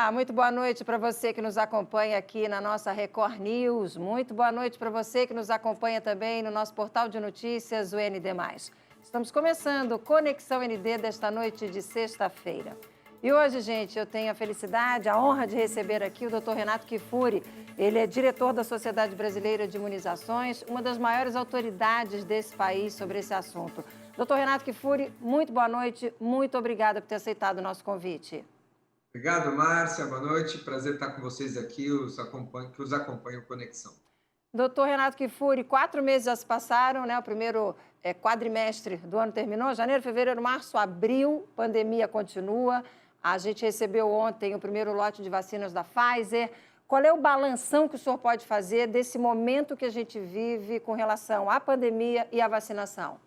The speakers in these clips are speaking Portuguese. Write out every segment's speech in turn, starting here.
Olá, muito boa noite para você que nos acompanha aqui na nossa Record News. Muito boa noite para você que nos acompanha também no nosso portal de notícias, o ND+. Estamos começando o Conexão ND desta noite de sexta-feira. E hoje, gente, eu tenho a felicidade, a honra de receber aqui o Dr. Renato Kfouri. Ele é diretor da Sociedade Brasileira de Imunizações, uma das maiores autoridades desse país sobre esse assunto. Dr. Renato Kfouri, muito boa noite, muito obrigada por ter aceitado o nosso convite. Obrigado, Márcia. Boa noite. Prazer estar com vocês aqui, que os acompanham Conexão. Doutor Renato Kfouri, 4 meses já se passaram, né? O primeiro quadrimestre do ano terminou, janeiro, fevereiro, março, abril, pandemia continua. A gente recebeu ontem o primeiro lote de vacinas da Pfizer. Qual é o balanção que o senhor pode fazer desse momento que a gente vive com relação à pandemia e à vacinação?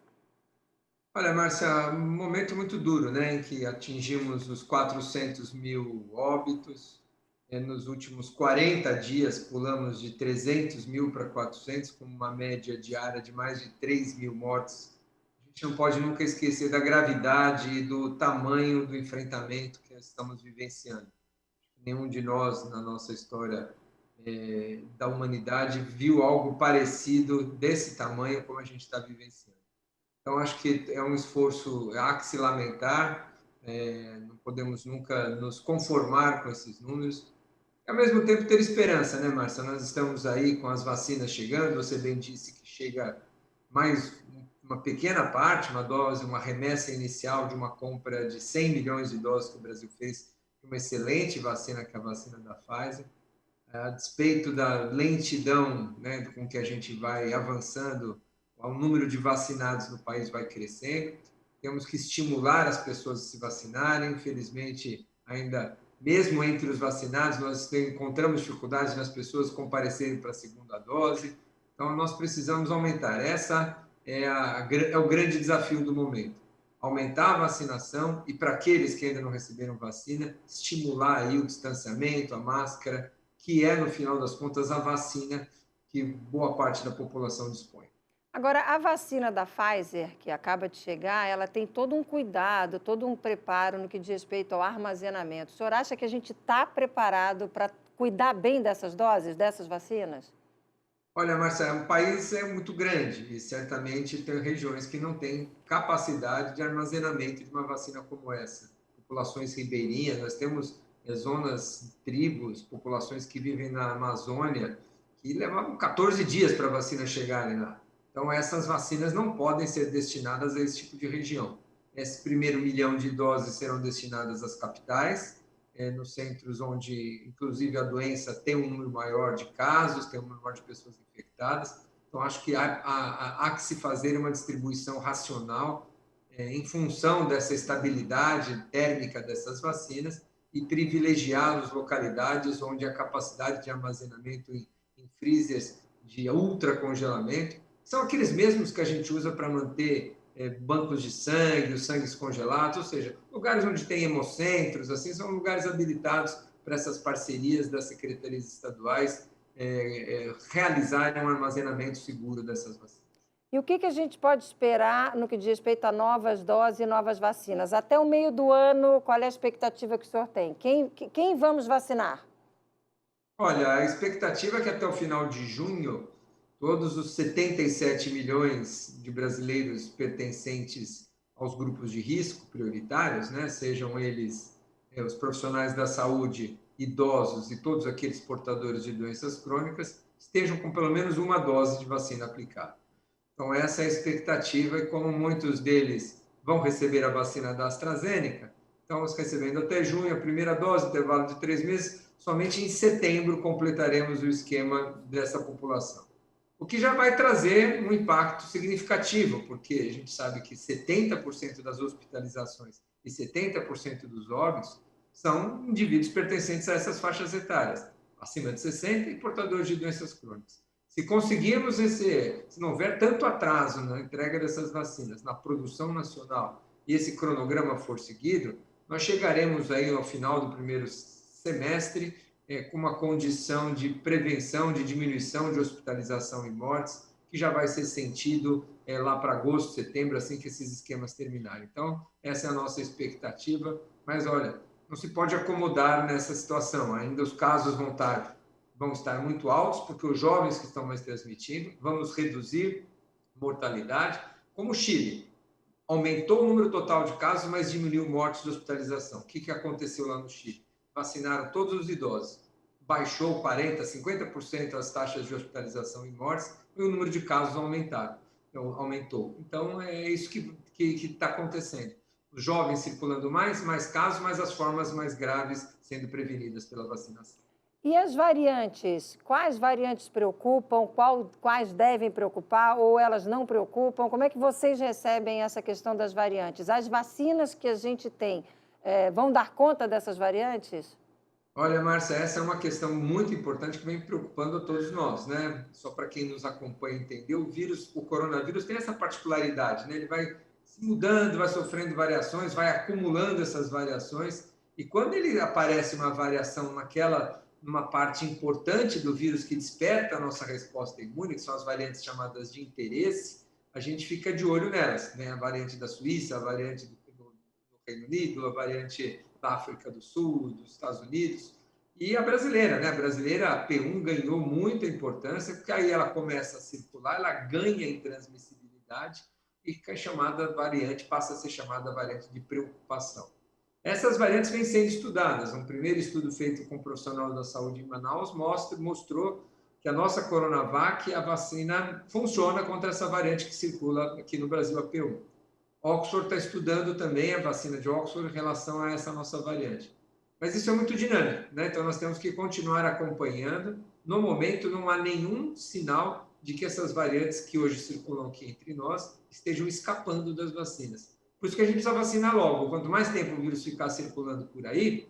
Olha, Márcia, um momento muito duro, né, em que atingimos os 400 mil óbitos. Nos últimos 40 dias, pulamos de 300 mil para 400, com uma média diária de mais de 3 mil mortes. A gente não pode nunca esquecer da gravidade e do tamanho do enfrentamento que estamos vivenciando. Nenhum de nós, na nossa história da humanidade, viu algo parecido desse tamanho como a gente está vivenciando. Então, acho que é um esforço, há que se lamentar, não podemos nunca nos conformar com esses números. E, ao mesmo tempo, ter esperança, né, Márcia? Nós estamos aí com as vacinas chegando, você bem disse que chega mais uma pequena parte, uma dose, uma remessa inicial de uma compra de 100 milhões de doses que o Brasil fez, uma excelente vacina, que é a vacina da Pfizer. A despeito da lentidão, né, com que a gente vai avançando, o número de vacinados no país vai crescendo, temos que estimular as pessoas a se vacinarem. Infelizmente, ainda mesmo entre os vacinados, nós encontramos dificuldades nas pessoas comparecerem para a segunda dose, então nós precisamos aumentar. Essa é o grande desafio do momento, aumentar a vacinação e, para aqueles que ainda não receberam vacina, estimular aí o distanciamento, a máscara, que é, no final das contas, a vacina que boa parte da população dispõe. Agora, a vacina da Pfizer, que acaba de chegar, ela tem todo um cuidado, todo um preparo no que diz respeito ao armazenamento. O senhor acha que a gente está preparado para cuidar bem dessas doses, dessas vacinas? Olha, Marcelo, o país é muito grande e certamente tem regiões que não têm capacidade de armazenamento de uma vacina como essa. Populações ribeirinhas, nós temos zonas, tribos, populações que vivem na Amazônia, que levavam 14 dias para a vacina chegarem lá. Então, essas vacinas não podem ser destinadas a esse tipo de região. Esse primeiro milhão de doses serão destinadas às capitais, nos centros onde, inclusive, a doença tem um número maior de casos, tem um número maior de pessoas infectadas. Então, acho que há que se fazer uma distribuição racional em função dessa estabilidade térmica dessas vacinas e privilegiar as localidades onde a capacidade de armazenamento em freezers de ultracongelamento são aqueles mesmos que a gente usa para manter bancos de sangue, os sangues congelados, ou seja, lugares onde tem hemocentros, assim, são lugares habilitados para essas parcerias das secretarias estaduais realizarem um armazenamento seguro dessas vacinas. E o que a gente pode esperar no que diz respeito a novas doses e novas vacinas? Até o meio do ano, qual é a expectativa que o senhor tem? Quem vamos vacinar? Olha, a expectativa é que até o final de junho, todos os 77 milhões de brasileiros pertencentes aos grupos de risco prioritários, né, sejam eles os profissionais da saúde, idosos e todos aqueles portadores de doenças crônicas, estejam com pelo menos uma dose de vacina aplicada. Então, essa é a expectativa, e como muitos deles vão receber a vacina da AstraZeneca, estamos recebendo até junho a primeira dose, intervalo de 3 meses, somente em setembro completaremos o esquema dessa população. O que já vai trazer um impacto significativo, porque a gente sabe que 70% das hospitalizações e 70% dos óbitos são indivíduos pertencentes a essas faixas etárias, acima de 60 e portadores de doenças crônicas. Se conseguirmos se não houver tanto atraso na entrega dessas vacinas, na produção nacional, e esse cronograma for seguido, nós chegaremos aí ao final do primeiro semestre com uma condição de prevenção, de diminuição de hospitalização e mortes, que já vai ser sentido lá para agosto, setembro, assim que esses esquemas terminarem. Então, essa é a nossa expectativa. Mas, olha, não se pode acomodar nessa situação. Ainda os casos vão estar muito altos, porque os jovens que estão mais transmitindo, vamos reduzir mortalidade, como o Chile. Aumentou o número total de casos, mas diminuiu mortes de hospitalização. O que aconteceu lá no Chile? Vacinaram todos os idosos. Baixou 40%, 50% as taxas de hospitalização e mortes, e o número de casos aumentou. Então, é isso que está acontecendo. Os jovens circulando mais casos, mas as formas mais graves sendo prevenidas pela vacinação. E as variantes? Quais variantes preocupam? Quais devem preocupar ou elas não preocupam? Como é que vocês recebem essa questão das variantes? As vacinas que a gente tem vão dar conta dessas variantes? Olha, Márcia, essa é uma questão muito importante que vem preocupando a todos nós, né? Só para quem nos acompanha entender, o coronavírus tem essa particularidade, né? Ele vai se mudando, vai sofrendo variações, vai acumulando essas variações, e quando ele aparece uma variação numa parte importante do vírus que desperta a nossa resposta imune, que são as variantes chamadas de interesse, a gente fica de olho nelas, né? A variante da Suíça, a variante do Reino Unido, a variante da África do Sul, dos Estados Unidos, e a brasileira, né? A brasileira, a P1, ganhou muita importância, porque aí ela começa a circular, ela ganha em transmissibilidade e passa a ser chamada variante de preocupação. Essas variantes vêm sendo estudadas. Um primeiro estudo feito com um profissional da saúde em Manaus mostrou que a nossa Coronavac, a vacina, funciona contra essa variante que circula aqui no Brasil, a P1. Oxford está estudando também a vacina de Oxford em relação a essa nossa variante. Mas isso é muito dinâmico, né? Então nós temos que continuar acompanhando. No momento, não há nenhum sinal de que essas variantes que hoje circulam aqui entre nós estejam escapando das vacinas. Por isso que a gente precisa vacinar logo. Quanto mais tempo o vírus ficar circulando por aí,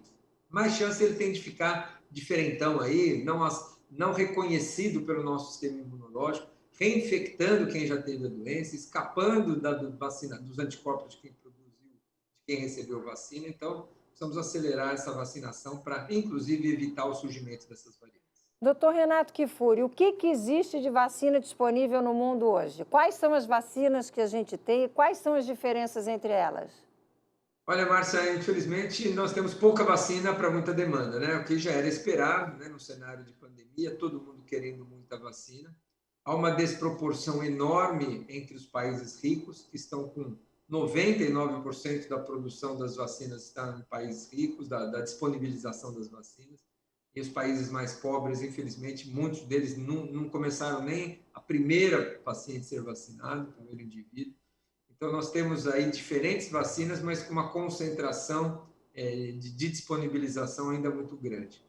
mais chance ele tem de ficar diferentão aí, não reconhecido pelo nosso sistema imunológico, reinfectando quem já teve a doença, escapando da vacina, dos anticorpos de quem produziu, de quem recebeu vacina. Então, precisamos acelerar essa vacinação para, inclusive, evitar o surgimento dessas variantes. Doutor Renato Kifuri, o que existe de vacina disponível no mundo hoje? Quais são as vacinas que a gente tem e quais são as diferenças entre elas? Olha, Márcia, infelizmente nós temos pouca vacina para muita demanda, né? O que já era esperado, né? No cenário de pandemia, todo mundo querendo muita vacina. Há uma desproporção enorme entre os países ricos, que estão com 99% da produção das vacinas está em países ricos, da disponibilização das vacinas. E os países mais pobres, infelizmente, muitos deles não começaram nem a primeira paciente a ser vacinado, o primeiro indivíduo. Então, nós temos aí diferentes vacinas, mas com uma concentração de disponibilização ainda muito grande.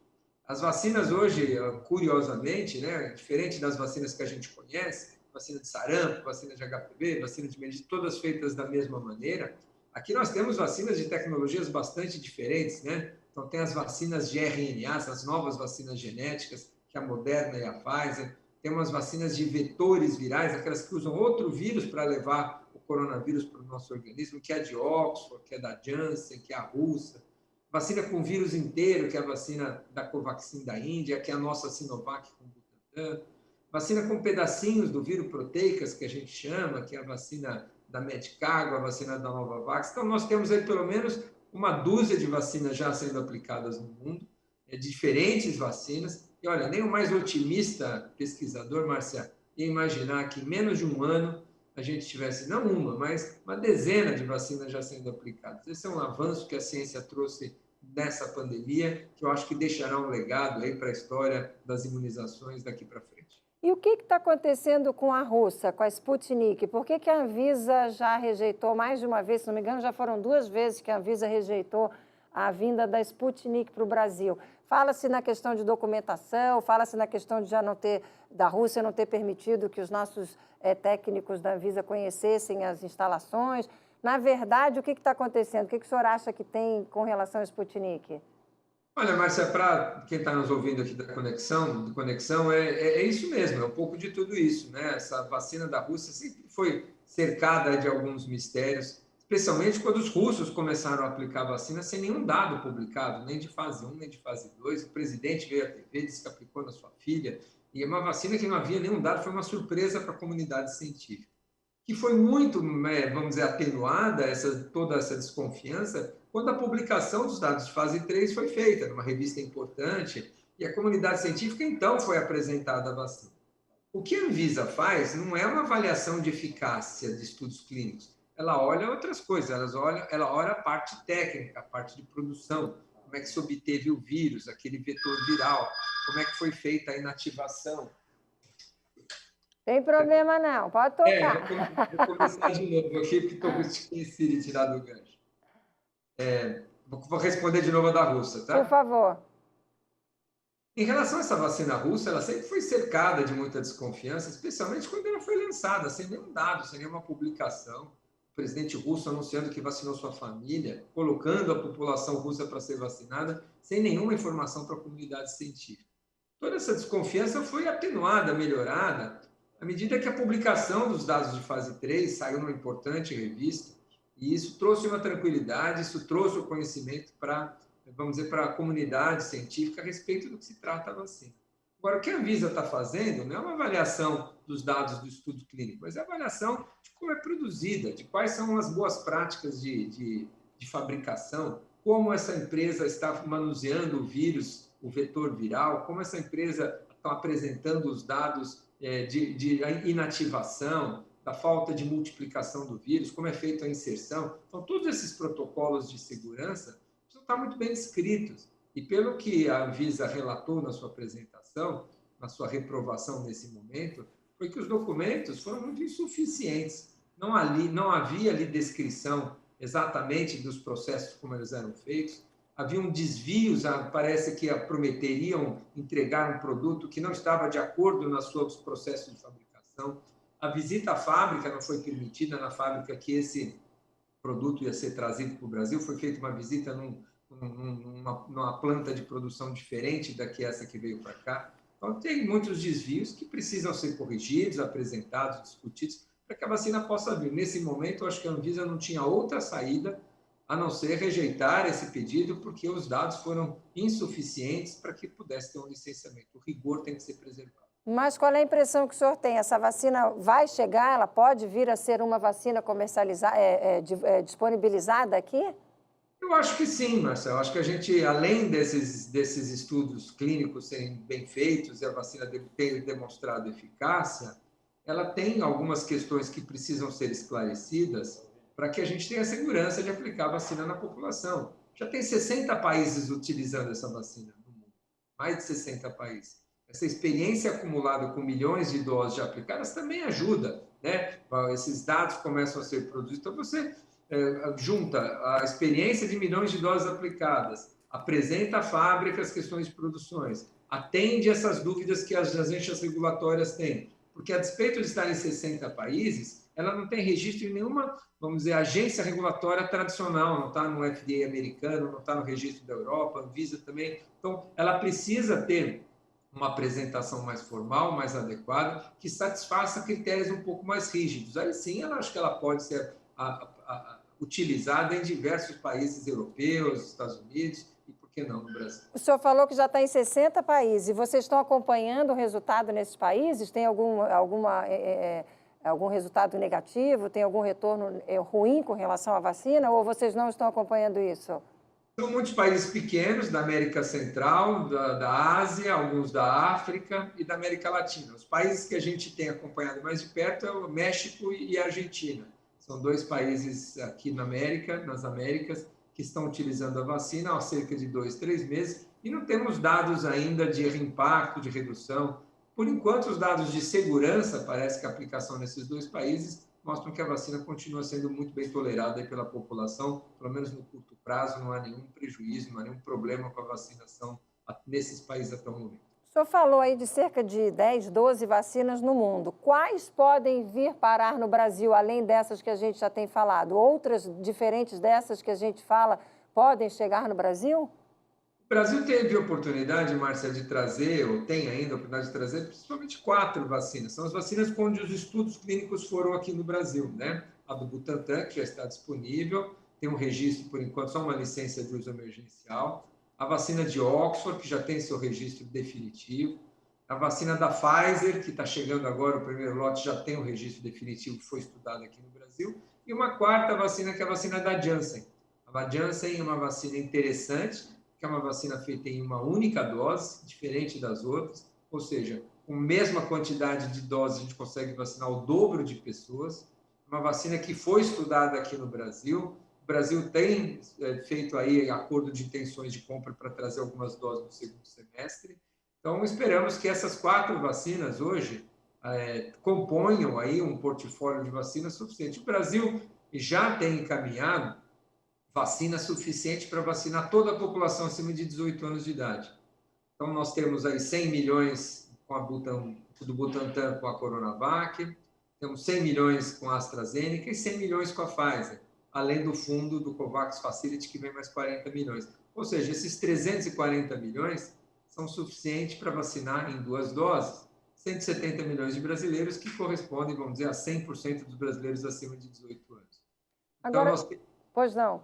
As vacinas hoje, curiosamente, né, diferente das vacinas que a gente conhece, vacina de sarampo, vacina de HPV, vacina de meningite, todas feitas da mesma maneira, aqui nós temos vacinas de tecnologias bastante diferentes, né? Então, tem as vacinas de RNA, as novas vacinas genéticas, que a Moderna e a Pfizer. Tem umas vacinas de vetores virais, aquelas que usam outro vírus para levar o coronavírus para o nosso organismo, que é a de Oxford, que é da Janssen, que é a russa. Vacina com vírus inteiro, que é a vacina da Covaxin da Índia, que é a nossa Sinovac com Butantan. Vacina com pedacinhos do vírus proteicas, que a gente chama, que é a vacina da Medicago, a vacina da Novavax. Então, nós temos aí pelo menos uma dúzia de vacinas já sendo aplicadas no mundo, diferentes vacinas. E olha, nem o mais otimista pesquisador, Márcia, ia imaginar que em menos de um ano a gente tivesse, não uma, mas uma dezena de vacinas já sendo aplicadas. Esse é um avanço que a ciência trouxe nessa pandemia, que eu acho que deixará um legado aí para a história das imunizações daqui para frente. E o que está acontecendo com a russa, com a Sputnik? Por que a Anvisa já rejeitou mais de uma vez, se não me engano, já foram 2 vezes que a Anvisa rejeitou a vinda da Sputnik para o Brasil? Fala-se na questão de documentação, fala-se na questão de da Rússia não ter permitido que os nossos técnicos da Anvisa conhecessem as instalações. Na verdade, o que está acontecendo? O que o senhor acha que tem com relação à Sputnik? Olha, Márcia, para quem está nos ouvindo aqui da conexão é isso mesmo, é um pouco de tudo isso, né? Essa vacina da Rússia sempre foi cercada de alguns mistérios, especialmente quando os russos começaram a aplicar a vacina sem nenhum dado publicado, nem de fase 1, nem de fase 2. O presidente veio à TV, disse que aplicou na sua filha, e é uma vacina que não havia nenhum dado, foi uma surpresa para a comunidade científica, que foi muito, vamos dizer, atenuada, toda essa desconfiança, quando a publicação dos dados de fase 3 foi feita numa revista importante e a comunidade científica, então, foi apresentada a vacina. O que a Anvisa faz não é uma avaliação de eficácia de estudos clínicos. Ela olha outras coisas, ela olha a parte técnica, a parte de produção, como é que se obteve o vírus, aquele vetor viral, como é que foi feita a inativação. Tem problema não, pode tocar. Vou começar de novo aqui, porque estou esqueci de tirar do gancho. Vou responder de novo a da Rússia, tá? Por favor. Em relação a essa vacina russa, ela sempre foi cercada de muita desconfiança, especialmente quando ela foi lançada, sem nenhum dado, sem nenhuma publicação. O presidente russo anunciando que vacinou sua família, colocando a população russa para ser vacinada, sem nenhuma informação para a comunidade científica. Toda essa desconfiança foi atenuada, melhorada, à medida que a publicação dos dados de fase 3 saiu numa importante revista, e isso trouxe uma tranquilidade, isso trouxe o conhecimento para, vamos dizer, para a comunidade científica a respeito do que se trata a vacina. Agora, o que a Anvisa está fazendo não é uma avaliação dos dados do estudo clínico, mas é a avaliação de como é produzida, de quais são as boas práticas de fabricação, como essa empresa está manuseando o vírus, o vetor viral, como essa empresa está apresentando os dados de inativação, da falta de multiplicação do vírus, como é feita a inserção. Então, todos esses protocolos de segurança precisam estar muito bem descritos. E pelo que a Anvisa relatou na sua apresentação, na sua reprovação nesse momento, foi que os documentos foram muito insuficientes. Não havia ali descrição exatamente dos processos como eles eram feitos. Haviam desvios, parece que prometeriam entregar um produto que não estava de acordo nos seus processos de fabricação. A visita à fábrica não foi permitida, na fábrica que esse produto ia ser trazido para o Brasil. Foi feita uma visita numa planta de produção diferente da que essa que veio para cá. Então, tem muitos desvios que precisam ser corrigidos, apresentados, discutidos, para que a vacina possa vir. Nesse momento, eu acho que a Anvisa não tinha outra saída a não ser rejeitar esse pedido, porque os dados foram insuficientes para que pudesse ter um licenciamento. O rigor tem que ser preservado. Mas qual é a impressão que o senhor tem? Essa vacina vai chegar? Ela pode vir a ser uma vacina comercializada, disponibilizada aqui? Eu acho que sim, Marcelo. Eu acho que a gente, além desses estudos clínicos serem bem feitos e a vacina ter demonstrado eficácia, ela tem algumas questões que precisam ser esclarecidas para que a gente tenha segurança de aplicar a vacina na população. Já tem 60 países utilizando essa vacina no mundo, mais de 60 países. Essa experiência acumulada com milhões de doses já aplicadas também ajuda, né? Esses dados começam a ser produzidos. Então, você junta a experiência de milhões de doses aplicadas, apresenta à fábrica as questões de produções, atende essas dúvidas que as agências regulatórias têm. Porque, a despeito de estar em 60 países, ela não tem registro em nenhuma, vamos dizer, agência regulatória tradicional, não está no FDA americano, não está no registro da Europa, Anvisa também. Então, ela precisa ter uma apresentação mais formal, mais adequada, que satisfaça critérios um pouco mais rígidos. Aí sim, eu acho que ela pode ser utilizada em diversos países europeus, Estados Unidos e, por que não, no Brasil. O senhor falou que já está em 60 países. E vocês estão acompanhando o resultado nesses países? Tem algum resultado negativo? Tem algum retorno ruim com relação à vacina? Ou vocês não estão acompanhando isso? São muitos países pequenos da América Central, da Ásia, alguns da África e da América Latina. Os países que a gente tem acompanhado mais de perto é o México e a Argentina. São dois países aqui nas Américas, que estão utilizando a vacina há cerca de 2, 3 meses e não temos dados ainda de impacto, de redução. Por enquanto, os dados de segurança, parece que a aplicação nesses dois países mostram que a vacina continua sendo muito bem tolerada pela população, pelo menos no curto prazo, não há nenhum prejuízo, não há nenhum problema com a vacinação nesses países até o momento. O senhor falou aí de cerca de 10, 12 vacinas no mundo. Quais podem vir parar no Brasil, além dessas que a gente já tem falado? Outras diferentes dessas que a gente fala podem chegar no Brasil? O Brasil teve a oportunidade, Márcia, de trazer, ou tem ainda a oportunidade de trazer, principalmente 4 vacinas. São as vacinas onde os estudos clínicos foram aqui no Brasil, né? A do Butantan, que já está disponível, tem um registro, por enquanto, só uma licença de uso emergencial. A vacina de Oxford, que já tem seu registro definitivo. A vacina da Pfizer, que está chegando agora, o primeiro lote já tem o registro definitivo, que foi estudado aqui no Brasil. E uma quarta vacina, que é a vacina da Janssen, a A Janssen é uma vacina interessante, que é uma vacina feita em uma única dose, diferente das outras, ou seja, com a mesma quantidade de doses a gente consegue vacinar o dobro de pessoas. Uma vacina que foi estudada aqui no Brasil. O Brasil tem feito aí acordo de intenções de compra para trazer algumas doses no segundo semestre. Então, esperamos que essas 4 vacinas hoje componham aí um portfólio de vacinas suficiente. O Brasil já tem encaminhado vacina suficiente para vacinar toda a população acima de 18 anos de idade. Então, nós temos aí 100 milhões com do Butantan com a Coronavac, temos 100 milhões com a AstraZeneca e 100 milhões com a Pfizer, além do fundo do COVAX Facility, que vem mais 40 milhões. Ou seja, esses 340 milhões são suficientes para vacinar em 2 doses 170 milhões de brasileiros, que correspondem, vamos dizer, a 100% dos brasileiros acima de 18 anos. Então, Agora, pois não.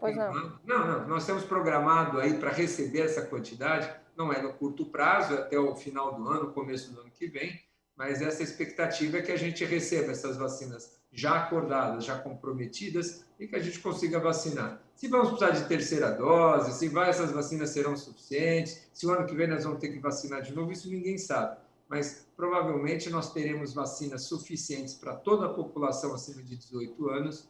Não, nós temos programado aí para receber essa quantidade, não é no curto prazo, é até o final do ano, começo do ano que vem, mas essa expectativa é que a gente receba essas vacinas já acordadas, já comprometidas e que a gente consiga vacinar. Se vamos precisar de terceira dose, se essas vacinas serão suficientes, se o ano que vem nós vamos ter que vacinar de novo, isso ninguém sabe. Mas provavelmente nós teremos vacinas suficientes para toda a população acima de 18 anos,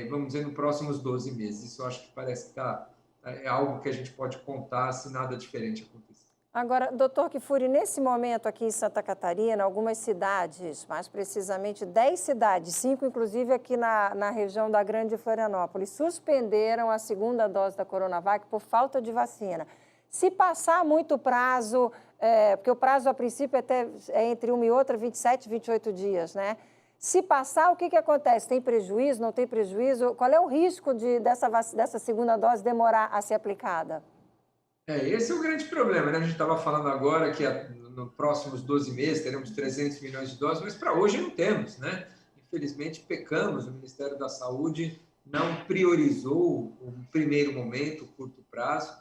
vamos dizer, nos próximos 12 meses. Isso eu acho que parece que é algo que a gente pode contar se nada diferente acontecer. Agora, doutor Kifuri, nesse momento aqui em Santa Catarina, algumas cidades, mais precisamente 10 cidades, 5 inclusive aqui na região da Grande Florianópolis, suspenderam a segunda dose da Coronavac por falta de vacina. Se passar muito prazo, porque o prazo a princípio é entre uma e outra 27, 28 dias, né? Se passar, o que acontece? Tem prejuízo, não tem prejuízo? Qual é o risco dessa segunda dose demorar a ser aplicada? Esse é o grande problema, né? A gente estava falando agora que nos próximos 12 meses teremos 300 milhões de doses, mas para hoje não temos, né? Infelizmente, pecamos, o Ministério da Saúde não priorizou o primeiro momento, o curto prazo,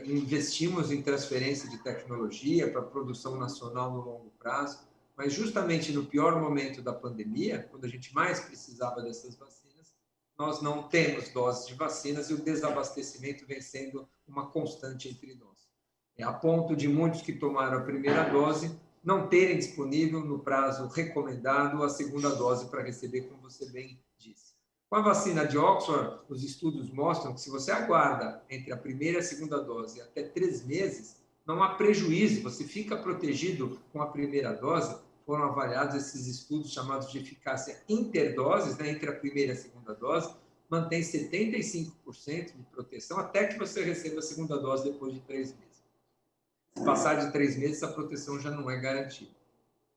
investimos em transferência de tecnologia para produção nacional no longo prazo, mas justamente no pior momento da pandemia, quando a gente mais precisava dessas vacinas, nós não temos doses de vacinas e o desabastecimento vem sendo uma constante entre nós. A ponto de muitos que tomaram a primeira dose não terem disponível no prazo recomendado a segunda dose para receber, como você bem disse. Com a vacina de Oxford, os estudos mostram que se você aguarda entre a primeira e a segunda dose até 3 meses, não há prejuízo, você fica protegido com a primeira dose. Foram avaliados esses estudos chamados de eficácia interdoses, né, entre a primeira e a segunda dose, mantém 75% de proteção até que você receba a segunda dose depois de 3 meses. Se passar de 3 meses, a proteção já não é garantida.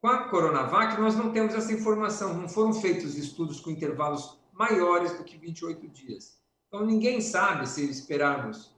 Com a Coronavac, nós não temos essa informação, não foram feitos estudos com intervalos maiores do que 28 dias. Então, ninguém sabe se esperarmos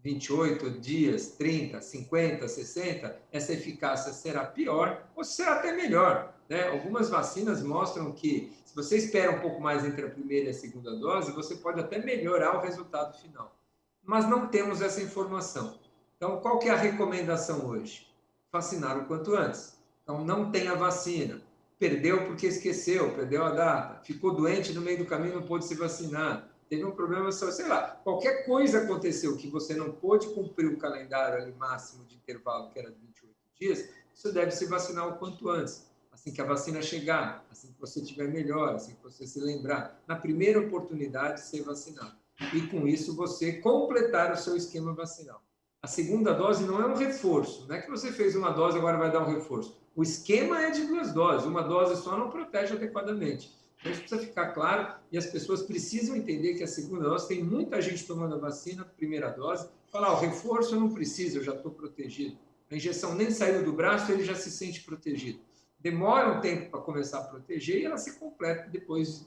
28 dias, 30, 50, 60, essa eficácia será pior ou será até melhor, né? Algumas vacinas mostram que, se você espera um pouco mais entre a primeira e a segunda dose, você pode até melhorar o resultado final. Mas não temos essa informação. Então, qual que é a recomendação hoje? Vacinar o quanto antes. Então, não tem a vacina. Perdeu porque esqueceu, perdeu a data. Ficou doente no meio do caminho, não pôde se vacinar. Teve um problema, sei lá, qualquer coisa aconteceu que você não pôde cumprir o calendário ali máximo de intervalo, que era de 28 dias, você deve se vacinar o quanto antes. Assim que a vacina chegar, assim que você estiver melhor, assim que você se lembrar, na primeira oportunidade, ser vacinado. E com isso, você completar o seu esquema vacinal. A segunda dose não é um reforço, não é que você fez uma dose e agora vai dar um reforço. O esquema é de 2 doses, uma dose só não protege adequadamente. Então, isso precisa ficar claro e as pessoas precisam entender que a segunda dose, tem muita gente tomando a vacina, primeira dose, fala, o reforço eu não preciso, eu já estou protegido. A injeção nem saiu do braço, ele já se sente protegido. Demora um tempo para começar a proteger e ela se completa depois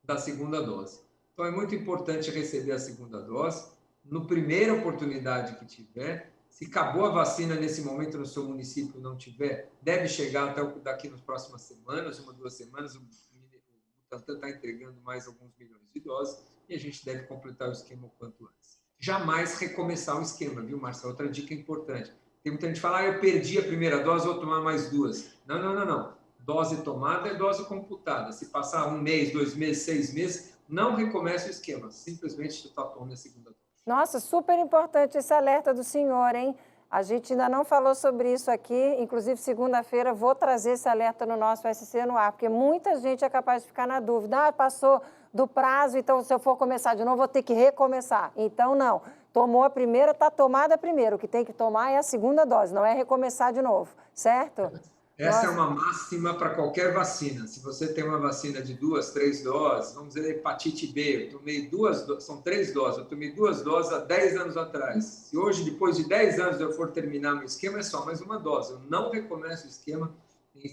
da segunda dose. Então, é muito importante receber a segunda dose, no primeira oportunidade que tiver. Se acabou a vacina nesse momento no seu município não tiver, deve chegar até daqui nas próximas semanas, 1, 2 semanas, o Butantan está entregando mais alguns milhões de doses e a gente deve completar o esquema o quanto antes. Jamais recomeçar o esquema, viu, Marcia? Outra dica importante. Tem muita gente que fala, eu perdi a primeira dose, vou tomar mais 2. Não. dose tomada é dose computada. Se passar 1 mês, 2 meses, 6 meses, não recomeça o esquema, simplesmente tu tome a segunda dose. Nossa, super importante esse alerta do senhor, hein? A gente ainda não falou sobre isso aqui, inclusive segunda-feira vou trazer esse alerta no nosso SC no ar, porque muita gente é capaz de ficar na dúvida. Ah, passou do prazo, então se eu for começar de novo, vou ter que recomeçar. Então, não. Tomou a primeira, está tomada a primeira. O que tem que tomar é a segunda dose, não é recomeçar de novo, certo? Essa é uma máxima para qualquer vacina. Se você tem uma vacina de 2, 3 doses, vamos dizer hepatite B, eu tomei 2, são 3 doses, eu tomei 2 doses há 10 anos atrás. Se hoje, depois de 10 anos, eu for terminar meu esquema, é só mais uma dose. Eu não recomeço o esquema,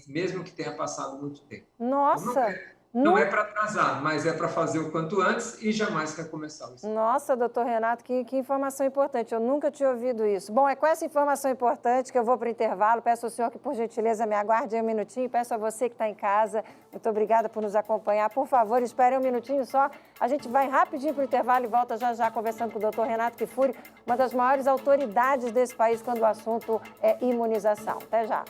mesmo que tenha passado muito tempo. Nossa! Não é para atrasar, mas é para fazer o quanto antes e jamais recomeçar o esquema. Nossa, doutor Renato, que informação importante. Eu nunca tinha ouvido isso. Bom, é com essa informação importante que eu vou para o intervalo. Peço ao senhor que, por gentileza, me aguarde aí um minutinho. Peço a você que está em casa. Muito obrigada por nos acompanhar. Por favor, espere um minutinho só. A gente vai rapidinho para o intervalo e volta já já conversando com o doutor Renato Kifuri, uma das maiores autoridades desse país quando o assunto é imunização. Até já.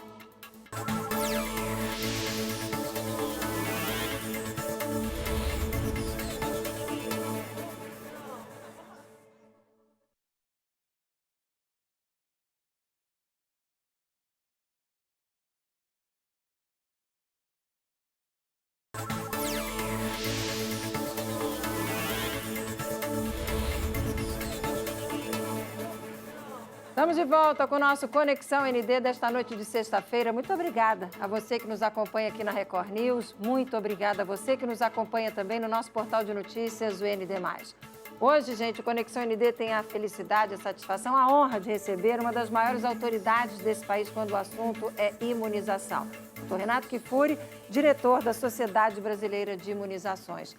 Estamos de volta com o nosso Conexão ND desta noite de sexta-feira. Muito obrigada a você que nos acompanha aqui na Record News. Muito obrigada a você que nos acompanha também no nosso portal de notícias, o ND+. Hoje, gente, o Conexão ND tem a felicidade, a satisfação, a honra de receber uma das maiores autoridades desse país quando o assunto é imunização. Dr. Renato Kifuri, diretor da Sociedade Brasileira de Imunizações.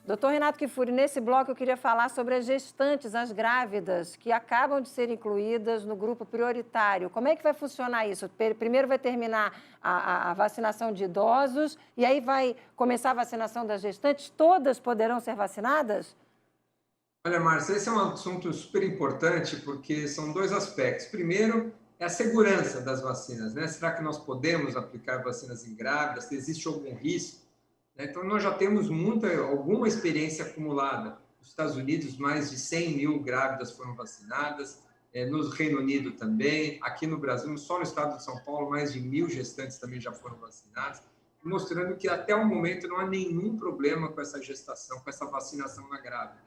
Doutor Renato Kifuri, nesse bloco eu queria falar sobre as gestantes, as grávidas, que acabam de ser incluídas no grupo prioritário. Como é que vai funcionar isso? Primeiro vai terminar a vacinação de idosos e aí vai começar a vacinação das gestantes? Todas poderão ser vacinadas? Olha, Márcia, esse é um assunto super importante porque são 2 aspectos. Primeiro, é a segurança das vacinas, né? Será que nós podemos aplicar vacinas em grávidas? Se existe algum risco? Então, nós já temos alguma experiência acumulada. Nos Estados Unidos, mais de 100 mil grávidas foram vacinadas, no Reino Unido também, aqui no Brasil, só no estado de São Paulo, mais de 1.000 gestantes também já foram vacinadas, mostrando que até o momento não há nenhum problema com essa gestação, com essa vacinação na grávida,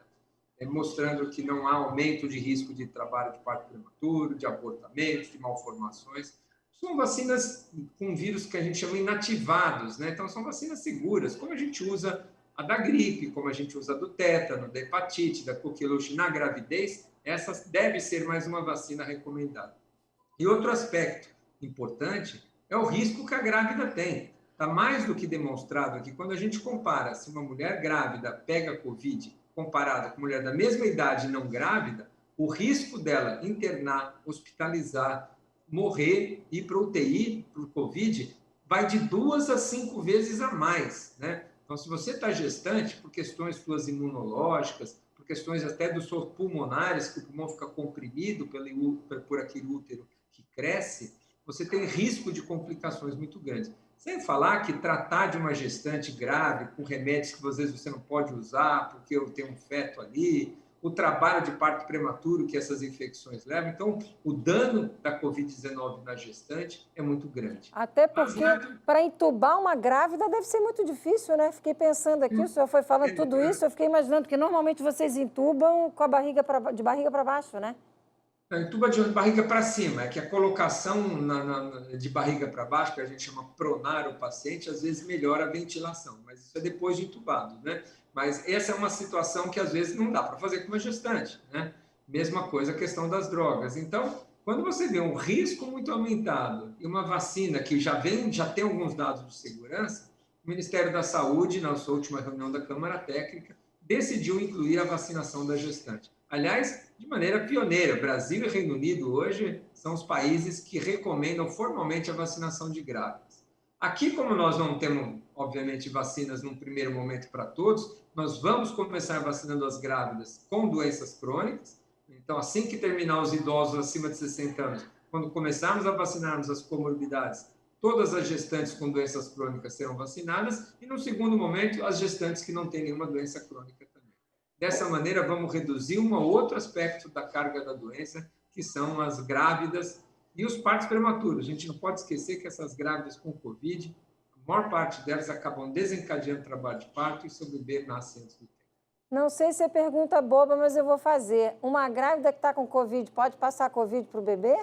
mostrando que não há aumento de risco de trabalho de parto prematuro, de abortamentos, de malformações. São vacinas com vírus que a gente chama inativados, né? Então, são vacinas seguras, como a gente usa a da gripe, como a gente usa a do tétano, da hepatite, da coqueluche na gravidez, essa deve ser mais uma vacina recomendada. E outro aspecto importante é o risco que a grávida tem. Está mais do que demonstrado que quando a gente compara se uma mulher grávida pega Covid comparada com mulher da mesma idade não grávida, o risco dela internar, hospitalizar, morrer, ir para o UTI, para o Covid, vai de 2 a 5 vezes a mais, né? Então, se você está gestante, por questões suas imunológicas, por questões até dos seus pulmonares, que o pulmão fica comprimido por aquele útero que cresce, você tem risco de complicações muito grandes. Sem falar que tratar de uma gestante grave, com remédios que às vezes você não pode usar, porque tem um feto ali, o trabalho de parto prematuro que essas infecções levam. Então, o dano da Covid-19 na gestante é muito grande. Até porque, para entubar uma grávida deve ser muito difícil, né? Fiquei pensando aqui, o senhor foi falando tudo isso, eu fiquei imaginando que normalmente vocês entubam com a barriga de barriga para baixo, né? Entuba de barriga para cima, é que a colocação de barriga para baixo, que a gente chama pronar o paciente, às vezes melhora a ventilação, mas isso é depois de entubado, né? Mas essa é uma situação que às vezes não dá para fazer com uma gestante, né? Mesma coisa a questão das drogas. Então, quando você vê um risco muito aumentado e uma vacina que já tem alguns dados de segurança, o Ministério da Saúde, na sua última reunião da Câmara Técnica, decidiu incluir a vacinação da gestante. Aliás, de maneira pioneira, Brasil e Reino Unido hoje são os países que recomendam formalmente a vacinação de grávidas. Aqui, como nós não temos, obviamente, vacinas num primeiro momento para todos, nós vamos começar vacinando as grávidas com doenças crônicas. Então, assim que terminar os idosos acima de 60 anos, quando começarmos a vacinarmos as comorbidades, todas as gestantes com doenças crônicas serão vacinadas e, no segundo momento, as gestantes que não têm nenhuma doença crônica também. Dessa maneira, vamos reduzir um outro aspecto da carga da doença, que são as grávidas e os partos prematuros. A gente não pode esquecer que essas grávidas com Covid, a maior parte delas acabam desencadeando trabalho de parto e seu bebê nasce antes do tempo. Não sei se é pergunta boba, mas eu vou fazer. Uma grávida que está com Covid pode passar Covid para o bebê?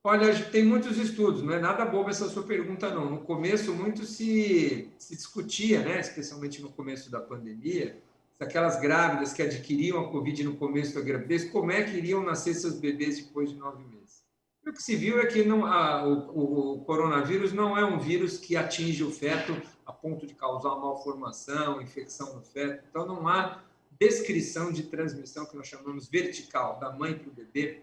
Olha, tem muitos estudos, não é nada boba essa sua pergunta, não. No começo, muito se discutia, né, especialmente no começo da pandemia, se aquelas grávidas que adquiriam a Covid no começo da gravidez, como é que iriam nascer seus bebês depois de 9 meses. E o que se viu é que o coronavírus não é um vírus que atinge o feto a ponto de causar malformação, infecção no feto. Então, não há descrição de transmissão que nós chamamos vertical, da mãe para o bebê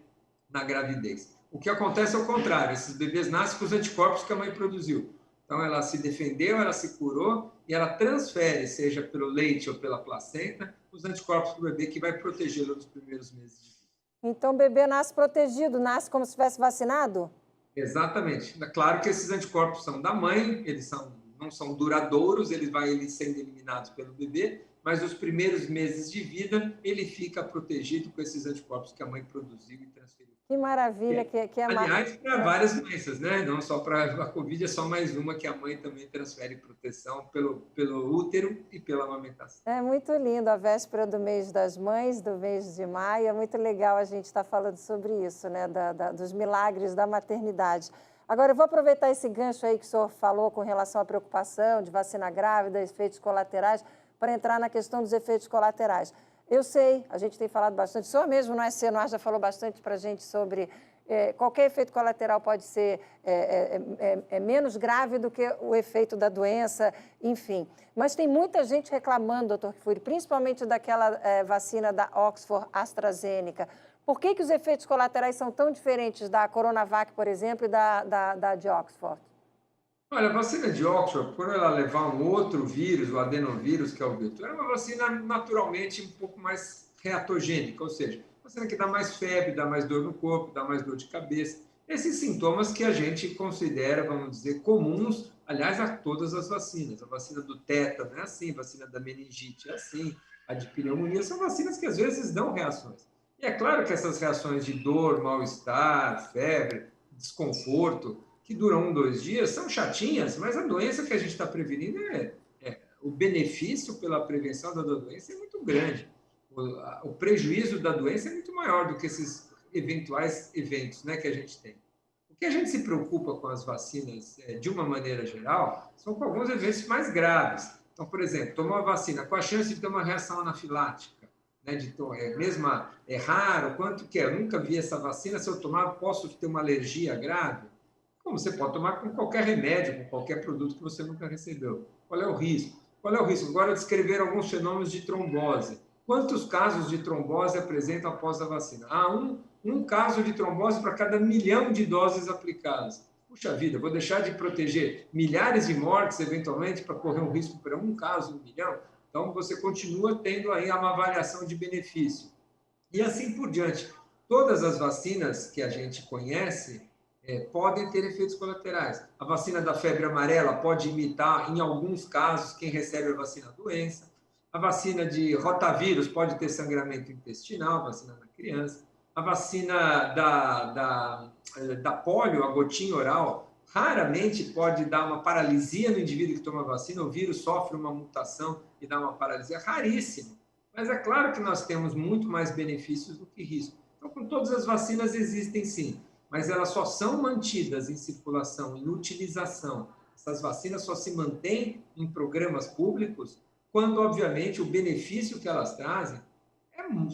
na gravidez. O que acontece é o contrário, esses bebês nascem com os anticorpos que a mãe produziu. Então, ela se defendeu, ela se curou e ela transfere, seja pelo leite ou pela placenta, os anticorpos para o bebê que vai protegê-lo nos primeiros meses de vida. Então, o bebê nasce protegido, nasce como se estivesse vacinado? Exatamente. Claro que esses anticorpos são da mãe, não são duradouros, eles vão sendo eliminados pelo bebê, mas os primeiros meses de vida ele fica protegido com esses anticorpos que a mãe produziu e transferiu. Que maravilha que é Aliás, para várias doenças, né? Não só para a Covid, é só mais uma que a mãe também transfere proteção pelo útero e pela amamentação. É muito lindo, a véspera do mês das mães, do mês de maio, é muito legal a gente estar falando sobre isso, né? Dos milagres da maternidade. Agora, eu vou aproveitar esse gancho aí que o senhor falou com relação à preocupação de vacina grávida, efeitos colaterais, para entrar na questão dos efeitos colaterais. Eu sei, a gente tem falado bastante, o senhor mesmo no SC já falou bastante para a gente sobre qualquer efeito colateral pode ser menos grave do que o efeito da doença, enfim. Mas tem muita gente reclamando, doutor Kfouri, principalmente daquela vacina da Oxford AstraZeneca. Por que os efeitos colaterais são tão diferentes da Coronavac, por exemplo, e da de Oxford? Olha, a vacina de Oxford, por ela levar um outro vírus, o adenovírus, que é o vetor, é uma vacina naturalmente um pouco mais reatogênica, ou seja, vacina que dá mais febre, dá mais dor no corpo, dá mais dor de cabeça. Esses sintomas que a gente considera, vamos dizer, comuns, aliás, a todas as vacinas. A vacina do tétano é assim, a vacina da meningite é assim, a de pneumonia são vacinas que às vezes dão reações. E é claro que essas reações de dor, mal-estar, febre, desconforto, que duram 2 dias, são chatinhas, mas a doença que a gente está prevenindo o benefício pela prevenção da doença é muito grande. O prejuízo da doença é muito maior do que esses eventuais eventos, né, que a gente tem. O que a gente se preocupa com as vacinas, de uma maneira geral, são com alguns eventos mais graves. Então, por exemplo, tomar uma vacina com a chance de ter uma reação anafilática, né, é raro, quanto que é? Eu nunca vi essa vacina, se eu tomar, posso ter uma alergia grave? Como você pode tomar com qualquer remédio, com qualquer produto que você nunca recebeu. Qual é o risco? Qual é o risco? Agora, descrever alguns fenômenos de trombose. Quantos casos de trombose apresentam após a vacina? Um caso de trombose para cada 1 milhão de doses aplicadas. Puxa vida, vou deixar de proteger milhares de mortes, eventualmente, para correr um risco para um caso, 1 milhão? Então, você continua tendo aí uma avaliação de benefício. E assim por diante. Todas as vacinas que a gente conhece podem ter efeitos colaterais. A vacina da febre amarela pode imitar, em alguns casos, quem recebe a vacina doença. A vacina de rotavírus pode ter sangramento intestinal, a vacina na criança. A vacina da polio, a gotinha oral, raramente pode dar uma paralisia no indivíduo que toma a vacina. O vírus sofre uma mutação e dá uma paralisia, raríssimo. Mas é claro que nós temos muito mais benefícios do que risco. Então, com todas as vacinas existem sim, mas elas só são mantidas em circulação, em utilização. Essas vacinas só se mantêm em programas públicos quando, obviamente, o benefício que elas trazem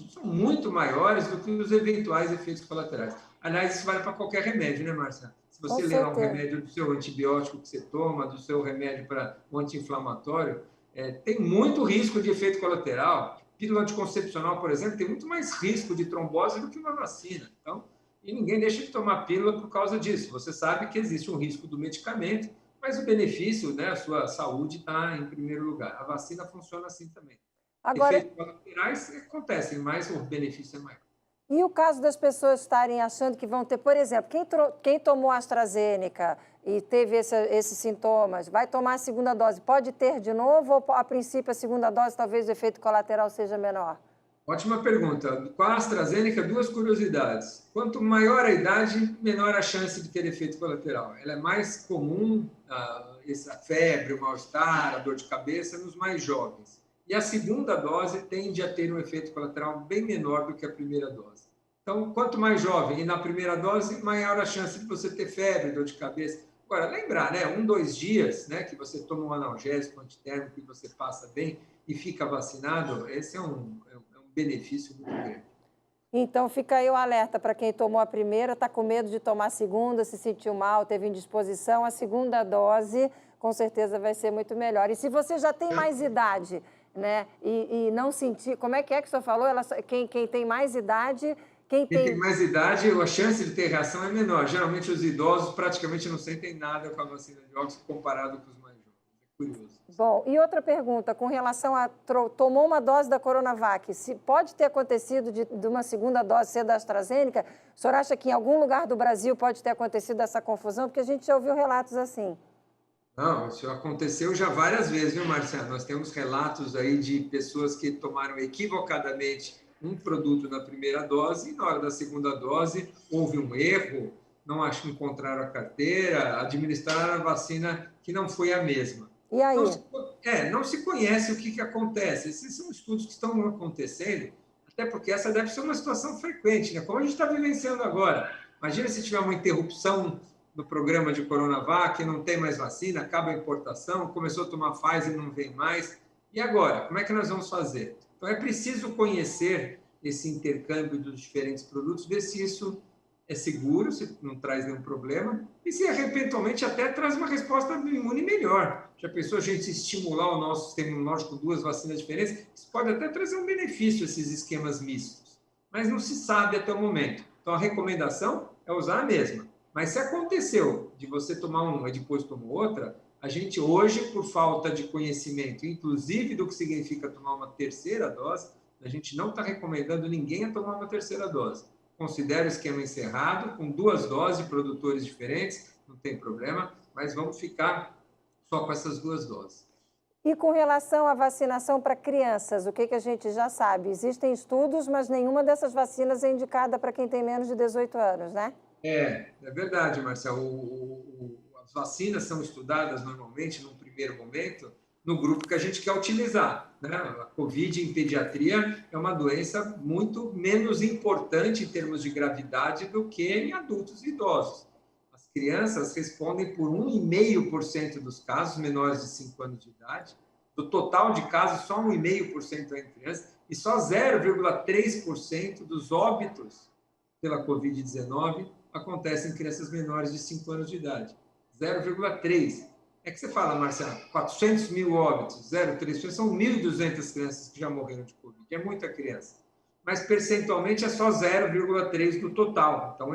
são muito maiores do que os eventuais efeitos colaterais. Aliás, isso vale para qualquer remédio, né, Márcia? Se você ler um remédio do seu antibiótico que você toma, do seu remédio para um anti-inflamatório, tem muito risco de efeito colateral. Pílula anticoncepcional, por exemplo, tem muito mais risco de trombose do que uma vacina. Então, e ninguém deixa de tomar pílula por causa disso. Você sabe que existe um risco do medicamento, mas o benefício, né, a sua saúde está em primeiro lugar. A vacina funciona assim também. Agora, efeitos colaterais acontecem, mas o benefício é maior. E o caso das pessoas estarem achando que vão ter, por exemplo, quem tomou AstraZeneca e teve esses sintomas, vai tomar a segunda dose, pode ter de novo ou a princípio a segunda dose talvez o efeito colateral seja menor? Ótima pergunta. Com a AstraZeneca, duas curiosidades. Quanto maior a idade, menor a chance de ter efeito colateral. Ela é mais comum, essa febre, o mal-estar, a dor de cabeça, nos mais jovens. E a segunda dose tende a ter um efeito colateral bem menor do que a primeira dose. Então, quanto mais jovem e na primeira dose, maior a chance de você ter febre, dor de cabeça. Agora, lembrar, né? 1, 2 dias, né, que você toma um analgésico antitérmico e você passa bem e fica vacinado, esse é um benefício muito grande. Então fica aí o alerta para quem tomou a primeira, está com medo de tomar a segunda, se sentiu mal, teve indisposição, a segunda dose com certeza vai ser muito melhor. E se você já tem mais idade, né, e não sentir, como é que o senhor falou? Quem tem mais idade, Quem tem mais idade, a chance de ter reação é menor. Geralmente os idosos praticamente não sentem nada com a vacina de Oxford comparado com os mais jovens. É curioso. Bom, e outra pergunta, com relação a tomou uma dose da Coronavac, se pode ter acontecido de uma segunda dose ser da AstraZeneca, o senhor acha que em algum lugar do Brasil pode ter acontecido essa confusão? Porque a gente já ouviu relatos assim. Não, isso aconteceu já várias vezes, viu, Marcelo? Nós temos relatos aí de pessoas que tomaram equivocadamente um produto na primeira dose e na hora da segunda dose houve um erro, não encontraram a carteira, administraram a vacina que não foi a mesma. E aí? Não se conhece o que acontece. Esses são estudos que estão acontecendo, até porque essa deve ser uma situação frequente, né? Como a gente está vivenciando agora. Imagina se tiver uma interrupção no programa de Coronavac, não tem mais vacina, acaba a importação, começou a tomar Pfizer e não vem mais. E agora? Como é que nós vamos fazer? Então, é preciso conhecer esse intercâmbio dos diferentes produtos, ver se isso é seguro, se não traz nenhum problema, e se eventualmente até traz uma resposta imune melhor. Já pensou a gente estimular o nosso sistema imunológico com duas vacinas diferentes? Isso pode até trazer um benefício, esses esquemas mistos. Mas não se sabe até o momento. Então, a recomendação é usar a mesma. Mas se aconteceu de você tomar uma e depois tomar outra, a gente hoje, por falta de conhecimento, inclusive do que significa tomar uma terceira dose, a gente não está recomendando ninguém a tomar uma terceira dose. Considera o esquema encerrado, com 2 doses de produtores diferentes, não tem problema, mas vamos ficar só com essas 2 doses. E com relação à vacinação para crianças, o que a gente já sabe? Existem estudos, mas nenhuma dessas vacinas é indicada para quem tem menos de 18 anos, né? É verdade, Marcelo. As vacinas são estudadas normalmente, num primeiro momento, no grupo que a gente quer utilizar, né? A Covid em pediatria é uma doença muito menos importante em termos de gravidade do que em adultos e idosos. As crianças respondem por 1,5% dos casos menores de 5 anos de idade. Do total de casos, só 1,5% é em crianças e só 0,3% dos óbitos pela Covid-19 acontecem em crianças menores de 5 anos de idade. 0,3%. É que você fala, Marcelo, 400 mil óbitos, 0,3%, são 1.200 crianças que já morreram de Covid. É muita criança. Mas percentualmente é só 0,3% do total. Então,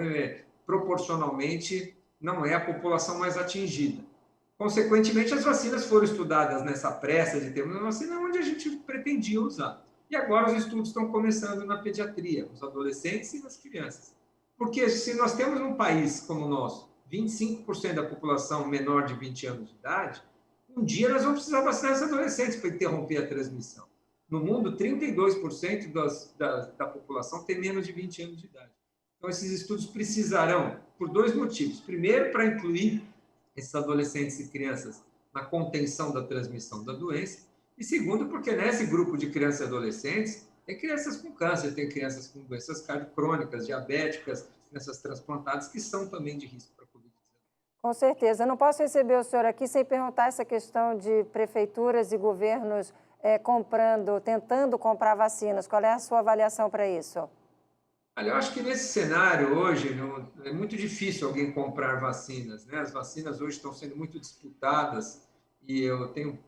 proporcionalmente, não é a população mais atingida. Consequentemente, as vacinas foram estudadas nessa pressa de ter uma vacina onde a gente pretendia usar. E agora os estudos estão começando na pediatria, nos adolescentes e nas crianças. Porque se nós temos um país como o nosso, 25% da população menor de 20 anos de idade, um dia nós vamos precisar vacinar os adolescentes para interromper a transmissão. No mundo, 32% da população tem menos de 20 anos de idade. Então, esses estudos precisarão, por 2 motivos. Primeiro, para incluir esses adolescentes e crianças na contenção da transmissão da doença. E segundo, porque nesse grupo de crianças e adolescentes, tem crianças com câncer, tem crianças com doenças cardiocrônicas, diabéticas, crianças transplantadas, que são também de risco para a Covid-19. Com certeza. Eu não posso receber o senhor aqui sem perguntar essa questão de prefeituras e governos tentando comprar vacinas. Qual é a sua avaliação para isso? Olha, eu acho que nesse cenário hoje é muito difícil alguém comprar vacinas, né? As vacinas hoje estão sendo muito disputadas e eu tenho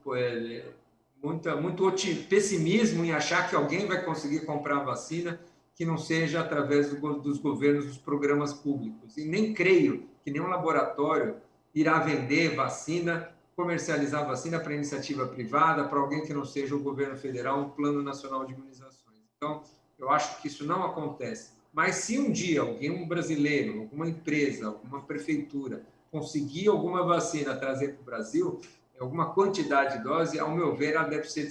muito pessimismo em achar que alguém vai conseguir comprar vacina que não seja através dos governos, dos programas públicos. E nem creio que nenhum laboratório irá vender vacina, comercializar vacina para iniciativa privada, para alguém que não seja o governo federal, um plano nacional de imunizações. Então, eu acho que isso não acontece. Mas se um dia algum brasileiro, alguma empresa, alguma prefeitura conseguir alguma vacina trazer para o Brasil, alguma quantidade de dose, ao meu ver, ela deve ser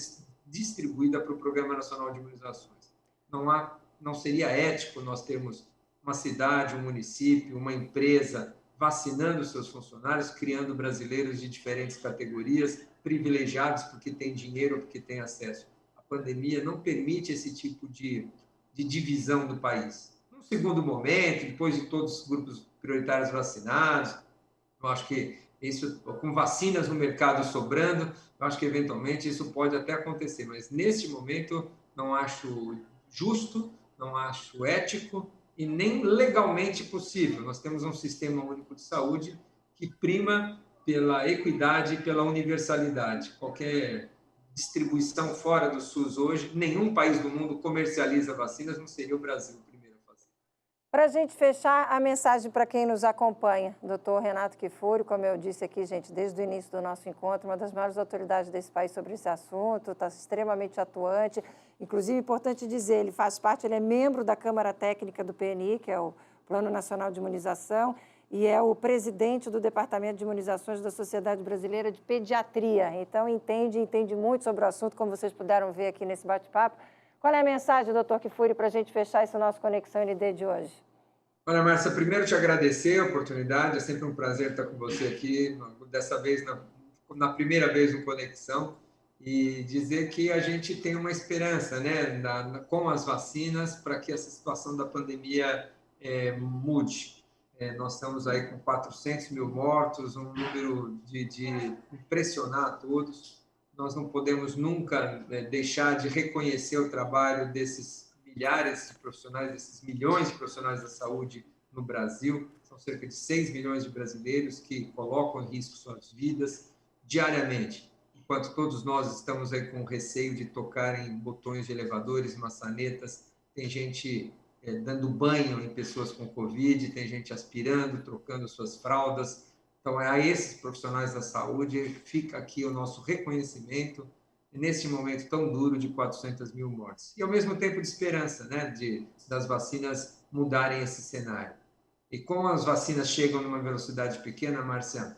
distribuída para o Programa Nacional de Imunizações. Não seria ético nós termos uma cidade, um município, uma empresa vacinando seus funcionários, criando brasileiros de diferentes categorias, privilegiados porque têm dinheiro, porque têm acesso. A pandemia não permite esse tipo de divisão do país. Num segundo momento, depois de todos os grupos prioritários vacinados, eu acho que isso, com vacinas no mercado sobrando, eu acho que eventualmente isso pode até acontecer, mas neste momento não acho justo, não acho ético e nem legalmente possível. Nós temos um sistema único de saúde que prima pela equidade e pela universalidade. Qualquer distribuição fora do SUS hoje, nenhum país do mundo comercializa vacinas, não seria o Brasil o primeiro a fazer. Para a gente fechar, a mensagem para quem nos acompanha, doutor Renato Kfouri, como eu disse aqui, gente, desde o início do nosso encontro, uma das maiores autoridades desse país sobre esse assunto, está extremamente atuante, inclusive, importante dizer, ele faz parte, ele é membro da Câmara Técnica do PNI, que é o Plano Nacional de Imunização, e é o presidente do Departamento de Imunizações da Sociedade Brasileira de Pediatria, então entende muito sobre o assunto, como vocês puderam ver aqui nesse bate-papo. Qual é a mensagem, doutor Kfouri, para a gente fechar esse nosso Conexão ND de hoje? Olha, Márcia, primeiro te agradecer a oportunidade, é sempre um prazer estar com você aqui, dessa vez, na primeira vez no Conexão, e dizer que a gente tem uma esperança, né, com as vacinas, para que essa situação da pandemia mude. Nós estamos aí com 400 mil mortos, um número de impressionar a todos. Nós não podemos nunca deixar de reconhecer o trabalho desses milhares de profissionais, desses milhões de profissionais da saúde no Brasil. São cerca de 6 milhões de brasileiros que colocam em risco suas vidas diariamente, enquanto todos nós estamos aí com receio de tocar em botões de elevadores, maçanetas. Tem gente dando banho em pessoas com Covid, tem gente aspirando, trocando suas fraldas. Então, a esses profissionais da saúde fica aqui o nosso reconhecimento neste momento tão duro de 400 mil mortes. E, ao mesmo tempo, de esperança, né, das vacinas mudarem esse cenário. E como as vacinas chegam numa velocidade pequena, Márcia,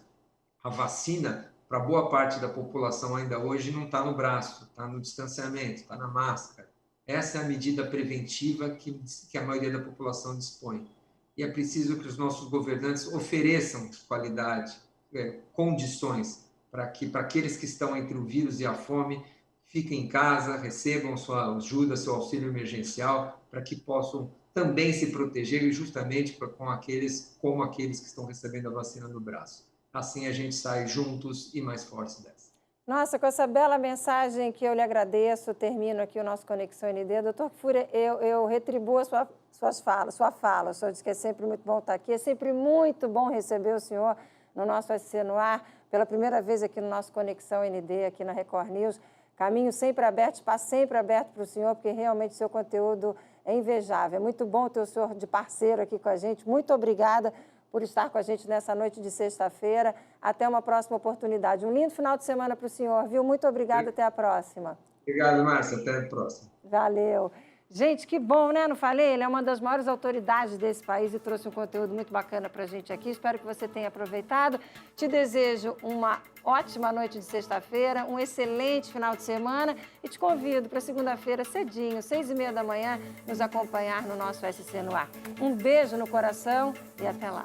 a vacina, para boa parte da população ainda hoje, não está no braço, está no distanciamento, está na máscara. Essa é a medida preventiva que a maioria da população dispõe. E é preciso que os nossos governantes ofereçam qualidade, condições, para que para aqueles que estão entre o vírus e a fome fiquem em casa, recebam sua ajuda, seu auxílio emergencial, para que possam também se proteger e justamente como aqueles que estão recebendo a vacina no braço. Assim a gente sai juntos e mais fortes dessa. Nossa, com essa bela mensagem que eu lhe agradeço, termino aqui o nosso Conexão ND. Doutor Kfouri, eu retribuo a sua fala. O senhor disse que é sempre muito bom estar aqui, é sempre muito bom receber o senhor no nosso SC no ar, pela primeira vez aqui no nosso Conexão ND, aqui na Record News. Caminho sempre aberto, espaço sempre aberto para o senhor, porque realmente o seu conteúdo é invejável. É muito bom ter o senhor de parceiro aqui com a gente. Muito obrigada por estar com a gente nessa noite de sexta-feira. Até uma próxima oportunidade. Um lindo final de semana para o senhor, viu? Muito obrigada, até a próxima. Obrigado, Márcia. Até a próxima. Valeu. Gente, que bom, né? Não falei? Ele é uma das maiores autoridades desse país e trouxe um conteúdo muito bacana para a gente aqui. Espero que você tenha aproveitado. Te desejo uma ótima noite de sexta-feira, um excelente final de semana e te convido para segunda-feira cedinho, 6h30 da manhã, nos acompanhar no nosso SC no ar. Um beijo no coração e até lá.